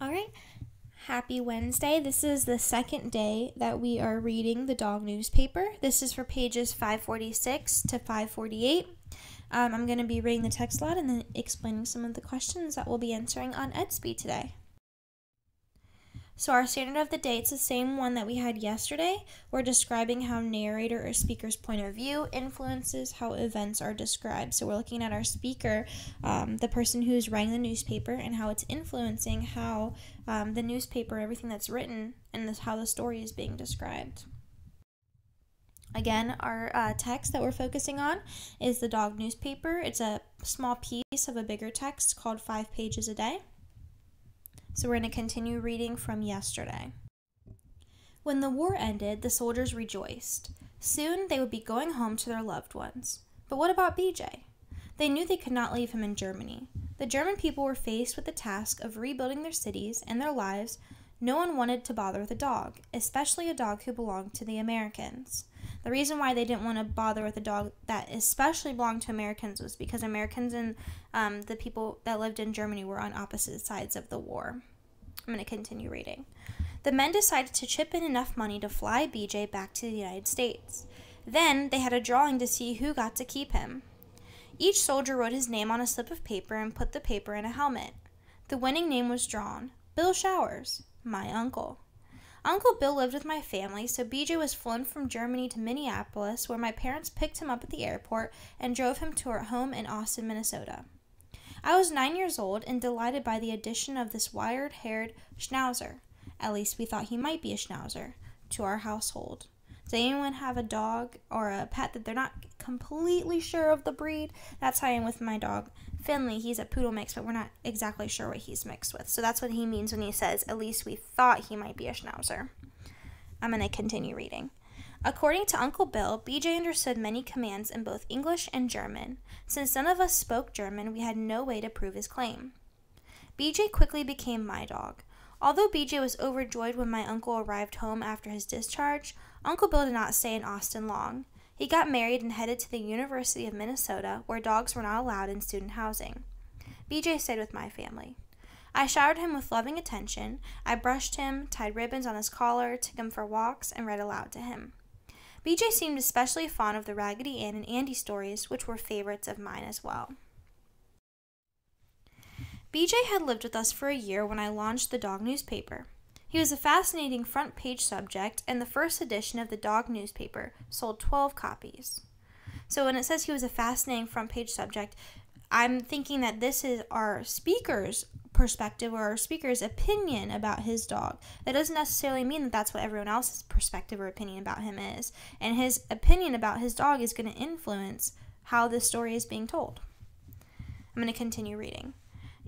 All right. Happy Wednesday. This is the second day that we are reading the dog newspaper. This is for pages 546 to 548. I'm going to be reading the text aloud and then explaining some of the questions that we'll be answering on EdSpeed today. So our standard of the day, it's the same one that we had yesterday. We're describing how narrator or speaker's point of view influences how events are described. So we're looking at our speaker, the person who's writing the newspaper, and how it's influencing how the newspaper, everything that's written, and how the story is being described. Again, our text that we're focusing on is the dog newspaper. It's a small piece of a bigger text called 5 Pages a Day. So we're going to continue reading from yesterday. When the war ended, the soldiers rejoiced. Soon they would be going home to their loved ones. But what about BJ? They knew they could not leave him in Germany. The German people were faced with the task of rebuilding their cities and their lives. No one wanted to bother with a dog, especially a dog who belonged to the Americans. The reason why they didn't want to bother with a dog that especially belonged to Americans was because Americans and the people that lived in Germany were on opposite sides of the war. I'm going to continue reading. The men decided to chip in enough money to fly BJ back to the United States. Then they had a drawing to see who got to keep him. Each soldier wrote his name on a slip of paper and put the paper in a helmet. The winning name was drawn, Bill Showers, my uncle. Uncle Bill lived with my family, so BJ was flown from Germany to Minneapolis, where my parents picked him up at the airport and drove him to our home in Austin, Minnesota. I was 9 years old and delighted by the addition of this wire-haired schnauzer, at least we thought he might be a schnauzer, to our household. Does anyone have a dog or a pet that they're not completely sure of the breed? That's how I am with my dog, Finley. He's a poodle mix, but we're not exactly sure what he's mixed with. So that's what he means when he says, at least we thought he might be a schnauzer. I'm going to continue reading. According to Uncle Bill, BJ understood many commands in both English and German. Since none of us spoke German, we had no way to prove his claim. BJ quickly became my dog. Although BJ was overjoyed when my uncle arrived home after his discharge, Uncle Bill did not stay in Austin long. He got married and headed to the University of Minnesota, where dogs were not allowed in student housing. BJ stayed with my family. I showered him with loving attention. I brushed him, tied ribbons on his collar, took him for walks, and read aloud to him. BJ seemed especially fond of the Raggedy Ann and Andy stories, which were favorites of mine as well. BJ had lived with us for a year when I launched the dog newspaper. He was a fascinating front-page subject, and the first edition of the dog newspaper sold 12 copies. So when it says he was a fascinating front-page subject, I'm thinking that this is our speaker's perspective or our speaker's opinion about his dog. That doesn't necessarily mean that that's what everyone else's perspective or opinion about him is. And his opinion about his dog is going to influence how this story is being told. I'm going to continue reading.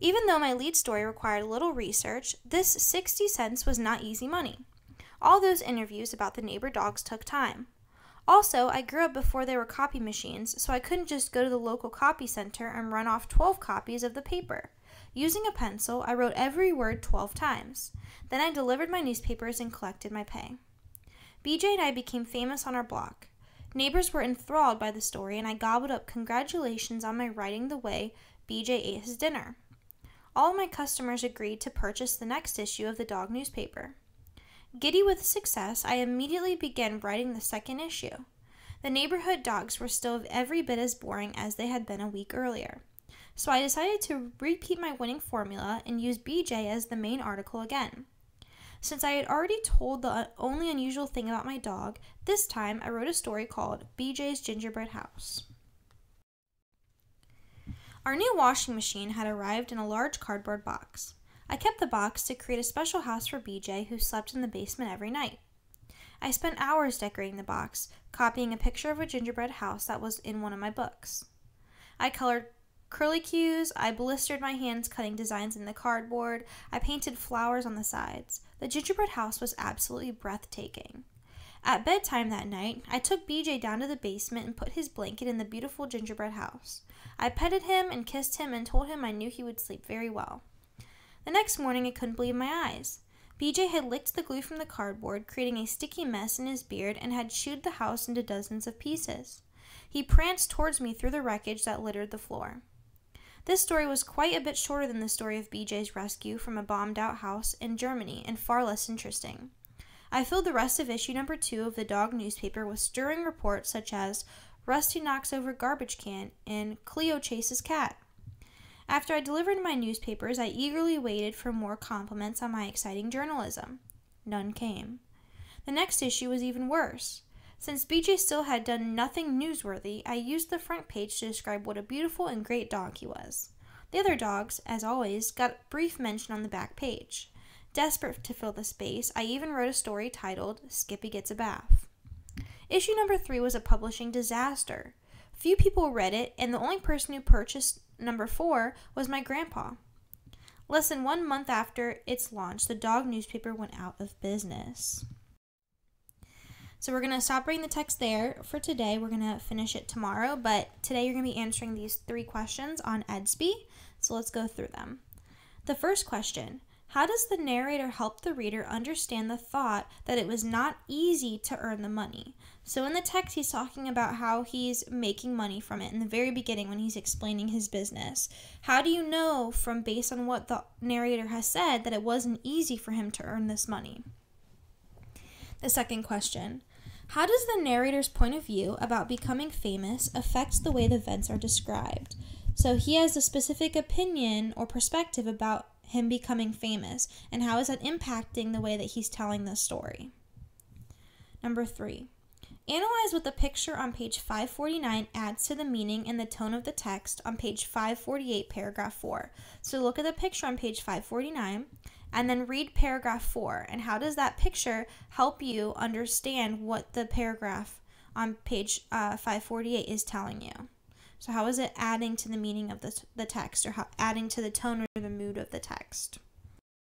Even though my lead story required little research, this 60 cents was not easy money. All those interviews about the neighbor dogs took time. Also, I grew up before there were copy machines, so I couldn't just go to the local copy center and run off 12 copies of the paper. Using a pencil, I wrote every word 12 times. Then I delivered my newspapers and collected my pay. BJ and I became famous on our block. Neighbors were enthralled by the story, and I gobbled up congratulations on my writing the way BJ ate his dinner. All of my customers agreed to purchase the next issue of the dog newspaper. Giddy with success, I immediately began writing the second issue. The neighborhood dogs were still every bit as boring as they had been a week earlier. So I decided to repeat my winning formula and use BJ as the main article again. Since I had already told the only unusual thing about my dog, this time I wrote a story called BJ's Gingerbread House. Our new washing machine had arrived in a large cardboard box. I kept the box to create a special house for BJ, who slept in the basement every night. I spent hours decorating the box, copying a picture of a gingerbread house that was in one of my books. I colored curlicues, I blistered my hands cutting designs in the cardboard, I painted flowers on the sides. The gingerbread house was absolutely breathtaking. At bedtime that night, I took BJ down to the basement and put his blanket in the beautiful gingerbread house. I petted him and kissed him and told him I knew he would sleep very well. The next morning, I couldn't believe my eyes. BJ had licked the glue from the cardboard, creating a sticky mess in his beard, and had chewed the house into dozens of pieces. He pranced towards me through the wreckage that littered the floor. This story was quite a bit shorter than the story of BJ's rescue from a bombed-out house in Germany and far less interesting. I filled the rest of issue number 2 of the dog newspaper with stirring reports such as Rusty knocks over garbage can and Cleo chases cat. After I delivered my newspapers, I eagerly waited for more compliments on my exciting journalism. None came. The next issue was even worse. Since BJ still had done nothing newsworthy, I used the front page to describe what a beautiful and great dog he was. The other dogs, as always, got brief mention on the back page. Desperate to fill the space, I even wrote a story titled Skippy Gets a Bath. Issue number 3 was a publishing disaster. Few people read it, and the only person who purchased number 4 was my grandpa. Less than 1 month after its launch, the dog newspaper went out of business. So we're going to stop reading the text there for today. We're going to finish it tomorrow, but today you're going to be answering these 3 questions on Edsby, so let's go through them. The first question: how does the narrator help the reader understand the thought that it was not easy to earn the money? So in the text, he's talking about how he's making money from it in the very beginning when he's explaining his business. How do you know from based on what the narrator has said that it wasn't easy for him to earn this money? The second question: how does the narrator's point of view about becoming famous affect the way the events are described? So he has a specific opinion or perspective about him becoming famous, and how is that impacting the way that he's telling the story? Number 3, analyze what the picture on page 549 adds to the meaning and the tone of the text on page 548, paragraph 4. So look at the picture on page 549 and then read paragraph 4, and how does that picture help you understand what the paragraph on page 548 is telling you? So how is it adding to the meaning of the text, or how adding to the tone or the mood of the text?